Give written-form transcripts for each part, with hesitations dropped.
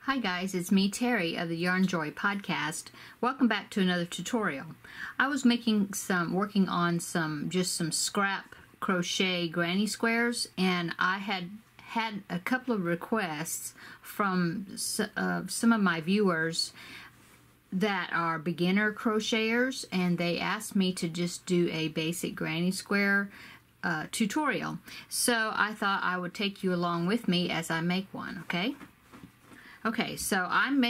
Hi guys, it's me Terry of the Yarnjoy podcast. Welcome back to another tutorial. I was working on some scrap crochet granny squares, and I had a couple of requests from some of my viewers that are beginner crocheters, and they asked me to just do a basic granny square tutorial. So I thought I would take you along with me as I make one, okay? Okay, so I'm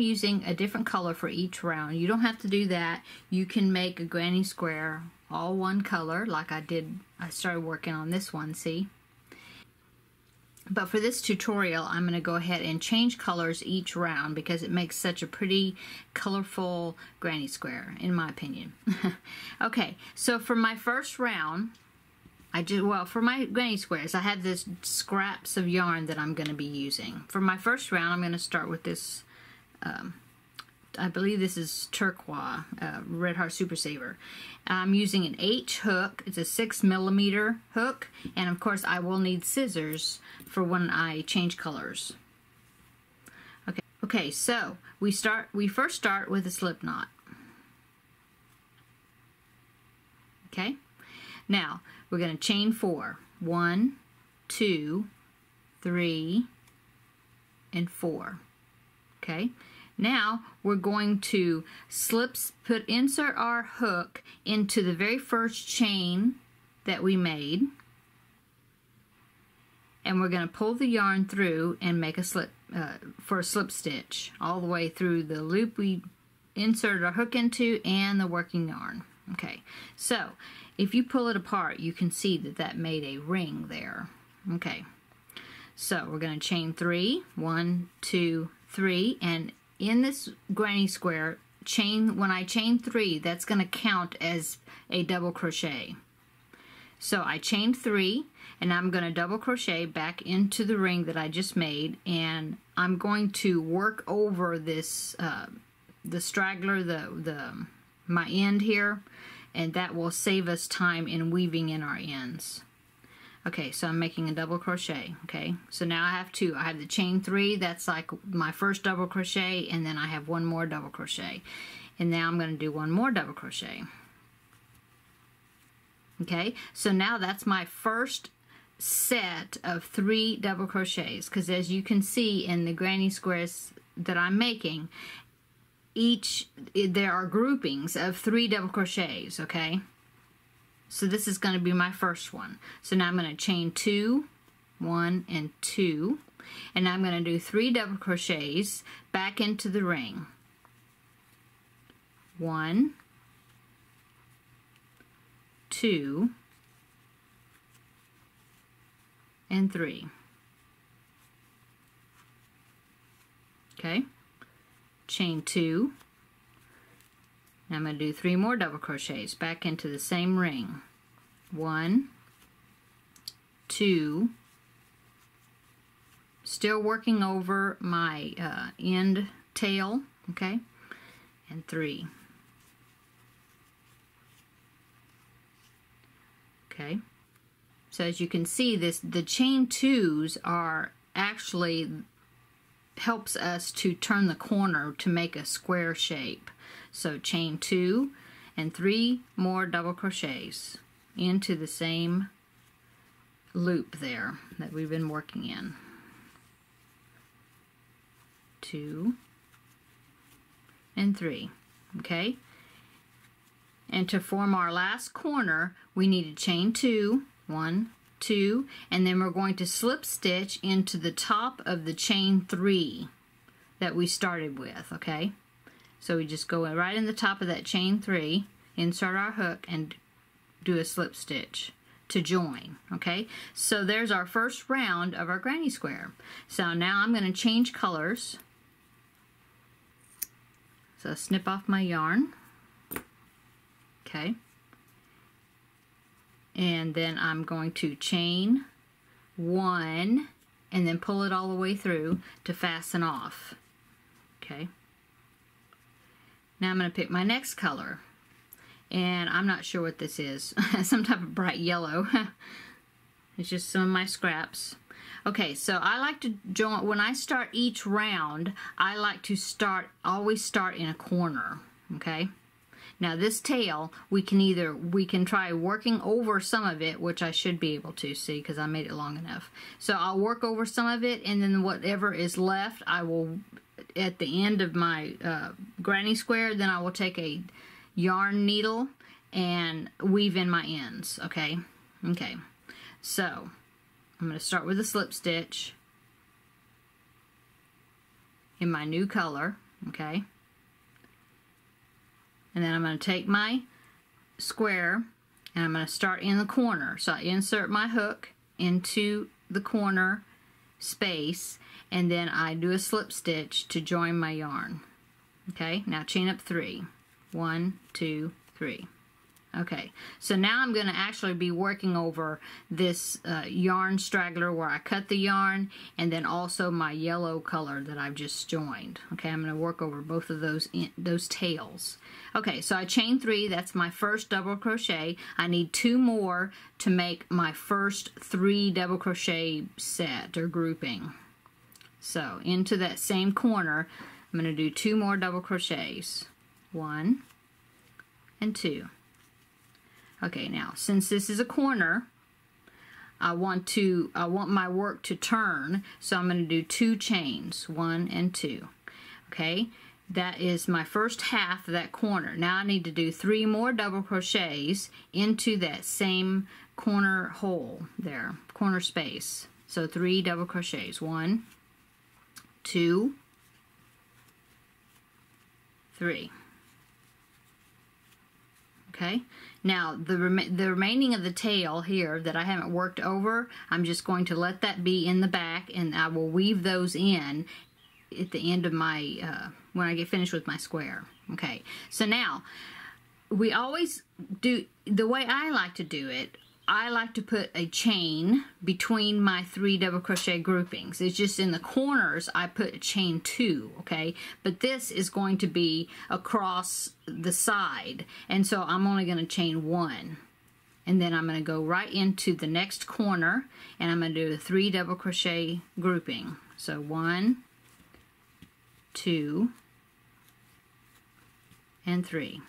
using a different color for each round. You don't have to do that. You can make a granny square all one color like I did. I started working on this one, see? But for this tutorial, I'm going to go ahead and change colors each round because it makes such a pretty colorful granny square, in my opinion. Okay, so for my first round, for my granny squares, I have this scraps of yarn that I'm going to be using. For my first round, I'm going to start with this, I believe this is turquoise, Red Heart Super Saver. I'm using an H hook. It's a 6mm hook, and of course I will need scissors for when I change colors. Okay, so we first start with a slip knot. Okay, now we're going to chain 4. 1, 2, 3, and 4. Okay. Now we're going to insert our hook into the very first chain that we made, and we're going to pull the yarn through and make a slip for a slip stitch all the way through the loop we inserted our hook into and the working yarn. Okay, so if you pull it apart, you can see that made a ring there. Okay, so we're going to chain 3. 1, 2, 3, and in this granny square, when I chain 3, that's going to count as a double crochet. So I chained 3, and I'm going to double crochet back into the ring that I just made, and I'm going to work over this the straggler, my end here, and that will save us time in weaving in our ends. Okay, so I'm making a double crochet. Okay, so now I have 2. I have the chain 3, that's like my first double crochet, and then I have one more double crochet, and now I'm going to do one more double crochet. Okay, so now that's my first set of 3 double crochets, because as you can see in the granny squares that I'm making, there are groupings of 3 double crochets. Okay, so this is going to be my first one. So now I'm going to chain 2, 1 and 2, and I'm going to do 3 double crochets back into the ring. 1, 2 and 3. Okay, chain 2. Now I'm going to do 3 more double crochets back into the same ring. 1, 2, still working over my end tail, okay, and 3. Okay, so as you can see, the chain 2s are actually helps us to turn the corner to make a square shape. So chain 2 and 3 more double crochets into the same loop there that we've been working in. 2 and 3. Okay, and to form our last corner, we need to chain 2, 1, 2, and then we're going to slip stitch into the top of the chain 3 that we started with. Okay, so we just go right in the top of that chain 3, insert our hook, and do a slip stitch to join. Okay, so there's our first round of our granny square. So now I'm going to change colors. So snip off my yarn. Okay, and then I'm going to chain 1 and then pull it all the way through to fasten off. Okay, now I'm going to pick my next color, and I'm not sure what this is. Some type of bright yellow. It's just some of my scraps. Okay, so I like to join, when I start each round, I like to always start in a corner, okay? Now this tail, we can try working over some of it, which I should be able to see because I made it long enough. So I'll work over some of it, and then whatever is left, I will, at the end of my granny square, then I will take a yarn needle and weave in my ends, okay? Okay, so I'm going to start with a slip stitch in my new color, okay? And then I'm going to take my square and I'm going to start in the corner. So I insert my hook into the corner space, and then I do a slip stitch to join my yarn. Okay, now chain up 3. 1, 2, 3. Okay, so now I'm going to actually be working over this yarn straggler where I cut the yarn, and then also my yellow color that I've just joined. Okay, I'm going to work over both of those tails. Okay, so I chain 3. That's my first double crochet. I need 2 more to make my first 3 double crochet set or grouping. So into that same corner, I'm going to do 2 more double crochets. 1 and 2. Okay, now since this is a corner, I want my work to turn, so I'm going to do 2 chains, 1 and 2. Okay, that is my first half of that corner. Now I need to do 3 more double crochets into that same corner hole there, corner space. So 3 double crochets, 1, 2, 3. Okay, now the remaining of the tail here that I haven't worked over, I'm just going to let that be in the back, and I will weave those in at the end of my, when I get finished with my square. Okay, so now we always do, the way I like to do it, I like to put a chain between my 3 double crochet groupings. It's just in the corners I put a chain 2, okay? But this is going to be across the side, and so I'm only going to chain 1. And then I'm going to go right into the next corner, and I'm going to do a 3 double crochet grouping. So 1, 2, and 3.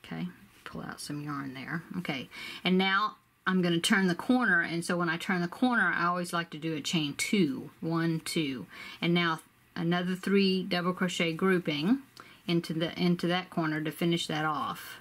Okay. Pull out some yarn there. Okay, and now I'm going to turn the corner, and so when I turn the corner, I always like to do a chain 2, 1, 2, and now another 3 double crochet grouping into that corner to finish that off.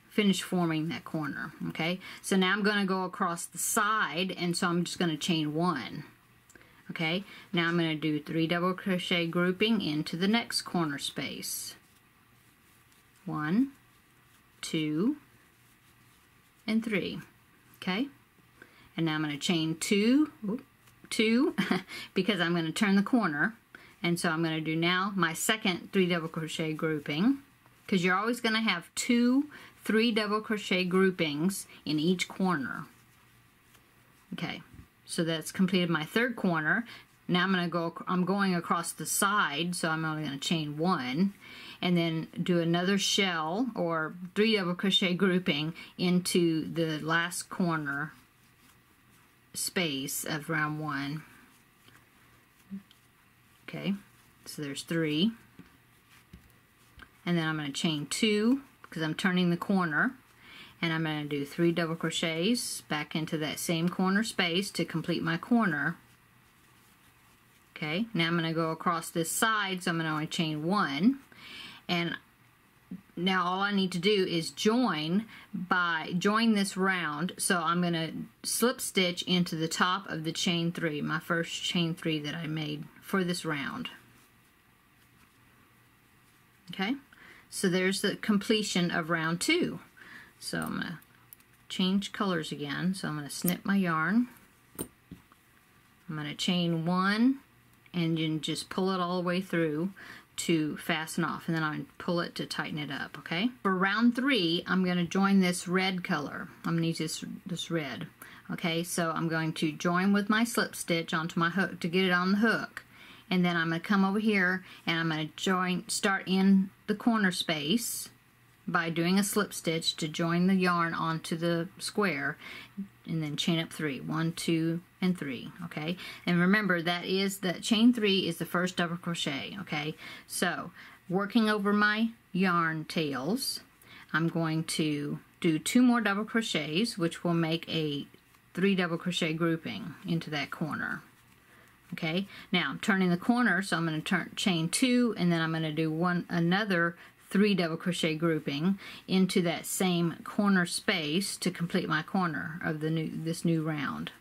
Finish forming that corner. Okay, so now I'm going to go across the side, and so I'm just going to chain 1. Okay, now I'm going to do 3 double crochet grouping into the next corner space. 1, 2, and 3. Okay, and now I'm going to chain 2 because I'm going to turn the corner, and so I'm going to do now my second 3 double crochet grouping, because you're always going to have 2 3 double crochet groupings in each corner. Okay, so that's completed my third corner. Now I'm going across the side, so I'm only going to chain 1, and then do another shell or 3 double crochet grouping into the last corner space of round 1. Okay, so there's 3, and then I'm going to chain 2 because I'm turning the corner, and I'm going to do 3 double crochets back into that same corner space to complete my corner. Okay, now I'm going to go across this side, so I'm going to only chain 1, and now all I need to do is join this round. So I'm going to slip stitch into the top of the chain 3, my first chain 3 that I made for this round. Okay, so there's the completion of round 2. So I'm going to change colors again. So I'm going to snip my yarn. I'm going to chain 1 and then just pull it all the way through to fasten off, and then I'll pull it to tighten it up. Okay, for round 3 I'm going to join this red color. I'm going to use this red. Okay, so I'm going to join with my slip stitch onto my hook to get it on the hook, and then I'm going to come over here and I'm going to start in the corner space by doing a slip stitch to join the yarn onto the square, and then chain up 3. 1, 2, and 3. Okay, and remember that chain 3 is the first double crochet. Okay, so working over my yarn tails, I'm going to do 2 more double crochets, which will make a 3 double crochet grouping into that corner. Okay, now I'm turning the corner, so I'm going to chain 2, and then I'm going to do another 3 double crochet grouping into that same corner space to complete my corner of this new round.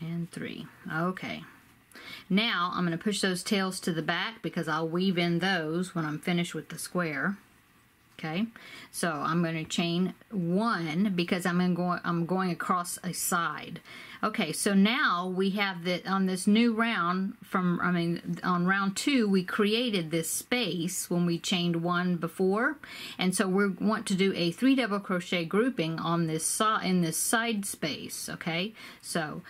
And 3. Okay. Now I'm going to push those tails to the back because I'll weave in those when I'm finished with the square. Okay, so I'm going to chain 1 because I'm going across a side. Okay, so now we have that on this new round on round 2 we created this space when we chained 1 before, and so we want to do a 3 double crochet grouping on this in this side space. Okay, so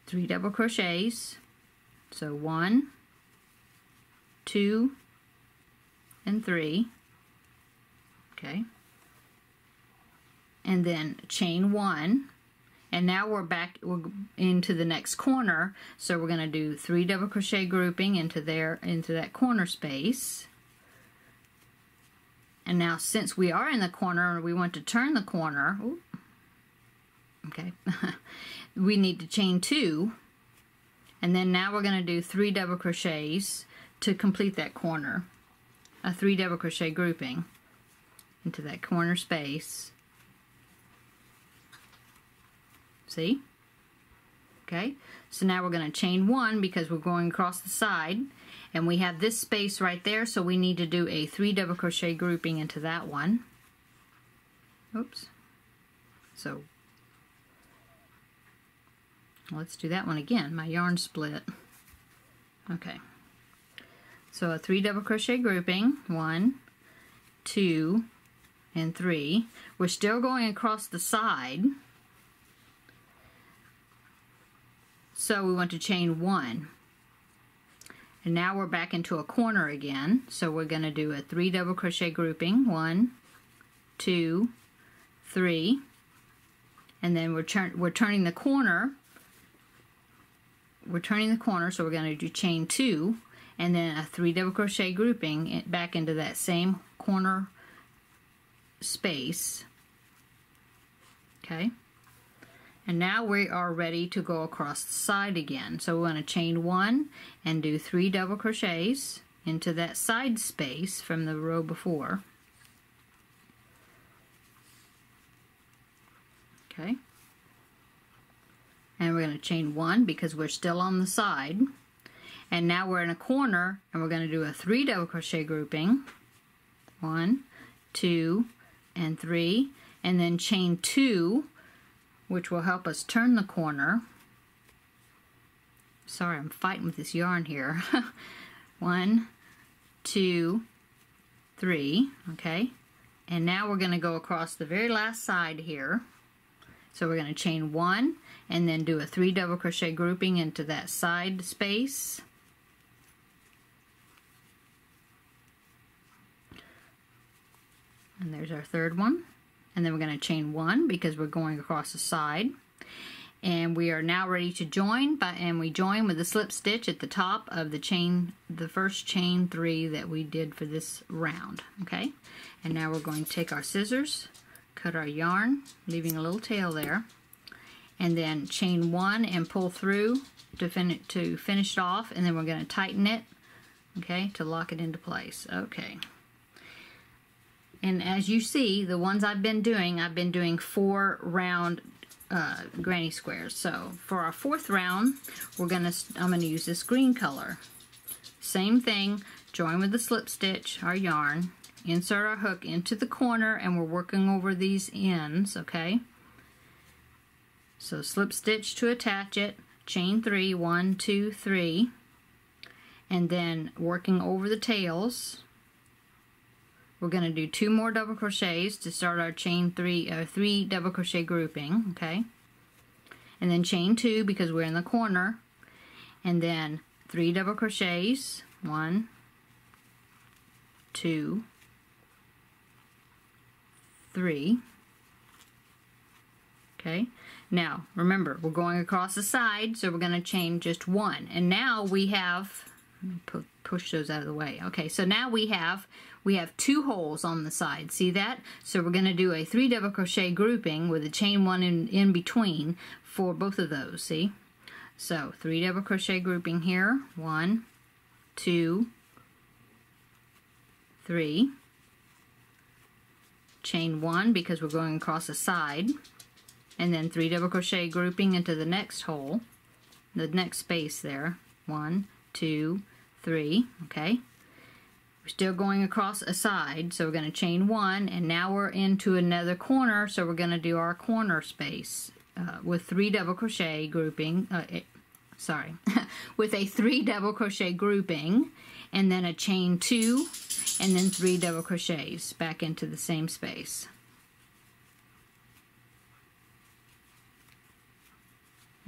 3 double crochets. So 1, 2, and 3. Okay, and then chain 1, and now we're into the next corner, so we're going to do 3 double crochet grouping into that corner space. And now since we are in the corner, we want to turn the corner. Ooh, okay, we need to chain 2, and then now we're going to do 3 double crochets to complete that corner, a 3 double crochet grouping into that corner space. See? Okay, so now we're going to chain 1 because we're going across the side, and we have this space right there, so we need to do a 3 double crochet grouping into that one. Oops. So let's do that one again. My yarn split. Okay, so a 3 double crochet grouping, 1, 2, and 3. We're still going across the side, so we want to chain 1, and now we're back into a corner again, so we're going to do a 3 double crochet grouping, 1, 2, 3, and then we're turning the corner. We're turning the corner, so we're going to do chain 2, and then a 3 double crochet grouping back into that same corner space. Okay, and now we are ready to go across the side again, so we're going to chain 1 and do 3 double crochets into that side space from the row before. Okay, and we're going to chain 1 because we're still on the side, and now we're in a corner, and we're going to do a 3 double crochet grouping, 1, 2, and 3, and then chain 2, which will help us turn the corner. Sorry, I'm fighting with this yarn here. 1, 2, 3, okay, and now we're going to go across the very last side here. So we're going to chain 1 and then do a 3 double crochet grouping into that side space. And there's our third one. And then we're going to chain 1 because we're going across the side. And we are now ready to join, and we join with a slip stitch at the top of the first chain 3 that we did for this round. Okay, and now we're going to take our scissors, cut our yarn, leaving a little tail there, and then chain 1 and pull through to finish it off, and then we're going to tighten it, okay, to lock it into place. Okay. And as you see, the ones I've been doing 4 round granny squares. So for our 4th round, I'm gonna use this green color. Same thing, join with the slip stitch, our yarn, insert our hook into the corner, and we're working over these ends, okay? So slip stitch to attach it, chain 3, 1, 2, 3, and then working over the tails. We're going to do 2 more double crochets to start our chain 3 double crochet grouping, okay? And then chain 2 because we're in the corner, and then 3 double crochets, 1, 2, 3. Okay, now remember, we're going across the side, so we're going to chain just 1. And now we have, let me push those out of the way. Okay, so now we have 2 holes on the side. See that? So we're going to do a 3 double crochet grouping with a chain 1 in between for both of those. See? So 3 double crochet grouping here. 1, 2, 3. Chain 1 because we're going across the side, and then 3 double crochet grouping into the next hole, the next space there. 1, 2, 3. Okay, we're still going across a side, so we're going to chain 1, and now we're into another corner, so we're going to do our corner space with 3 double crochet grouping. With a 3 double crochet grouping, and then a chain 2, and then 3 double crochets back into the same space.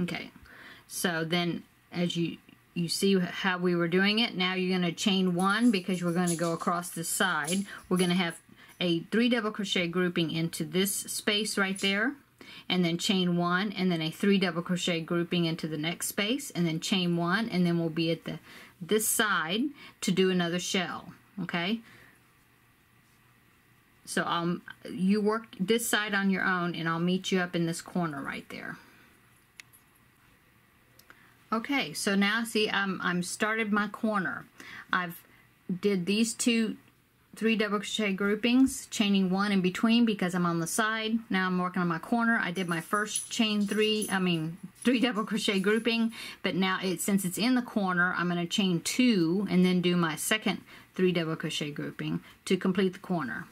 Okay, so then as you see how we were doing it, now you're going to chain 1 because we're going to go across the side. We're going to have a 3 double crochet grouping into this space right there, and then chain 1, and then a 3 double crochet grouping into the next space, and then chain 1, and then we'll be at this side to do another shell. Okay, so you work this side on your own, and I'll meet you up in this corner right there. Okay, so now see, I'm started my corner. I've did these 2 3 double crochet groupings, chaining 1 in between because I'm on the side. Now I'm working on my corner. I did my first 3 double crochet grouping, but now since it's in the corner, I'm going to chain 2 and then do my second 3 double crochet grouping to complete the corner.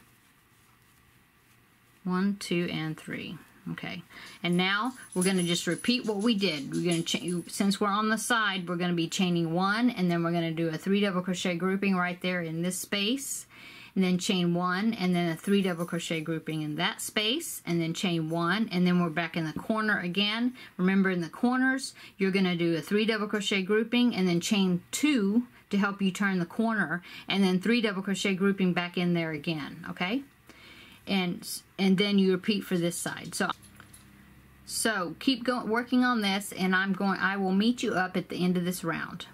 1, 2, and 3. Okay, and now we're going to just repeat what we did. We're going to since we're on the side, we're going to be chaining 1, and then we're going to do a 3 double crochet grouping right there in this space, and then chain 1, and then a 3 double crochet grouping in that space, and then chain 1, and then we're back in the corner again. Remember, in the corners, you're going to do a 3 double crochet grouping, and then chain 2 to help you turn the corner, and then 3 double crochet grouping back in there again. Okay, and then you repeat for this side. So keep working on this, and I will meet you up at the end of this round.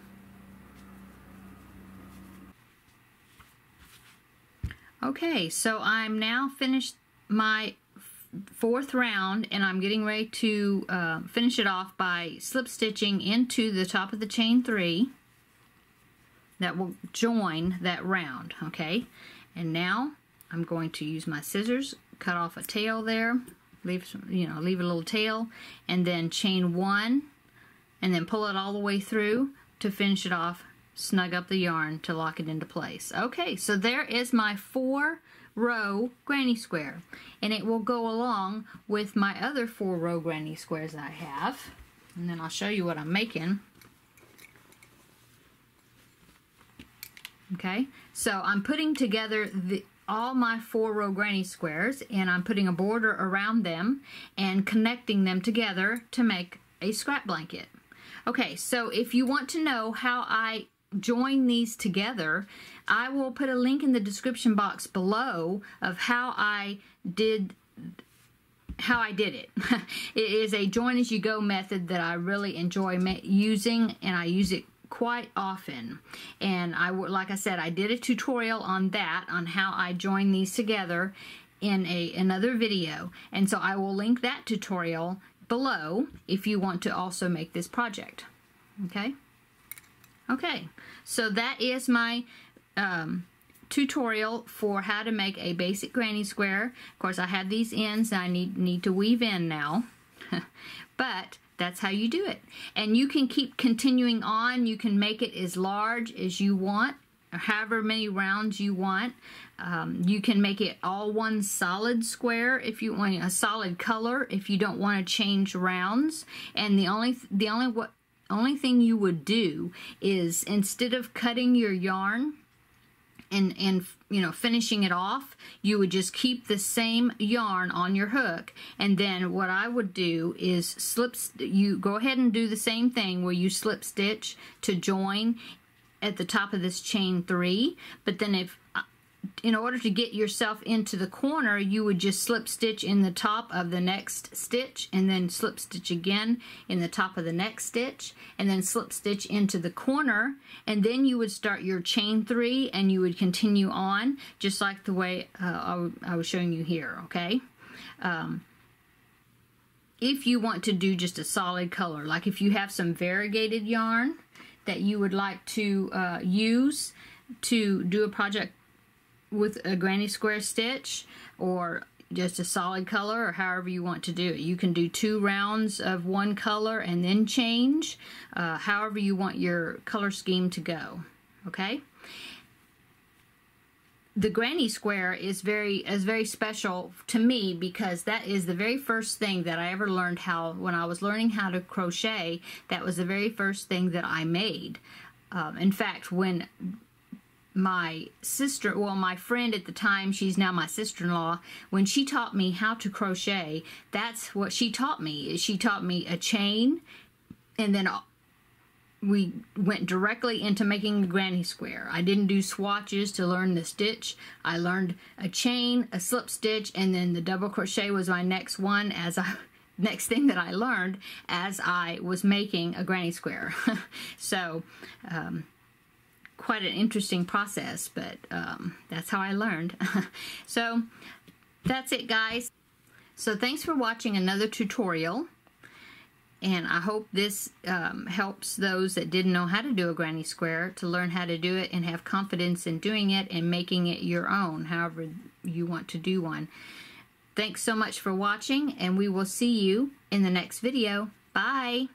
Okay, so I'm now finished my 4th round, and I'm getting ready to finish it off by slip stitching into the top of the chain 3 that will join that round. Okay, and now I'm going to use my scissors, cut off a tail there, leave a little tail, and then chain 1, and then pull it all the way through to finish it off. Snug up the yarn to lock it into place. Okay, so there is my 4-row granny square, and it will go along with my other 4-row granny squares I have, and then I'll show you what I'm making. Okay, so I'm putting together all my 4-row granny squares, and I'm putting a border around them and connecting them together to make a scrap blanket. Okay, so if you want to know how I join these together, I will put a link in the description box below of how I did it. It is a join as you go method that I really enjoy using, and I use it quite often. And like I said, I did a tutorial on that, on how I join these together in another video, and so I will link that tutorial below if you want to also make this project. Okay, so that is my tutorial for how to make a basic granny square. Of course, I have these ends that I need to weave in now, but that's how you do it. And you can keep continuing on. You can make it as large as you want, or however many rounds you want. You can make it all one solid square if you want a solid color, if you don't want to change rounds. And the only thing you would do is, instead of cutting your yarn and finishing it off, you would just keep the same yarn on your hook. And then what I would do is you go ahead and do the same thing where you slip stitch to join at the top of this chain 3. But then in order to get yourself into the corner, you would just slip stitch in the top of the next stitch, and then slip stitch again in the top of the next stitch, and then slip stitch into the corner, and then you would start your chain 3, and you would continue on just like the way I was showing you here, okay? If you want to do just a solid color, like if you have some variegated yarn that you would like to use to do a project with a granny square stitch, or just a solid color, or however you want to do it. You can do 2 rounds of one color and then change, however you want your color scheme to go, okay? The granny square is very special to me, because that is the very first thing that I ever learned when I was learning how to crochet. That was the very first thing that I made. In fact, when my sister, well, my friend at the time, she's now my sister-in-law, when she taught me how to crochet, that's what she taught me. She taught me a chain, and then we went directly into making a granny square. I didn't do swatches to learn the stitch. I learned a chain, a slip stitch, and then the double crochet was my next one, next thing that I learned as I was making a granny square. So, quite an interesting process, but that's how I learned. So that's it, guys. So thanks for watching another tutorial, and I hope this helps those that didn't know how to do a granny square to learn how to do it and have confidence in doing it and making it your own, however you want to do one. Thanks so much for watching, and we will see you in the next video. Bye!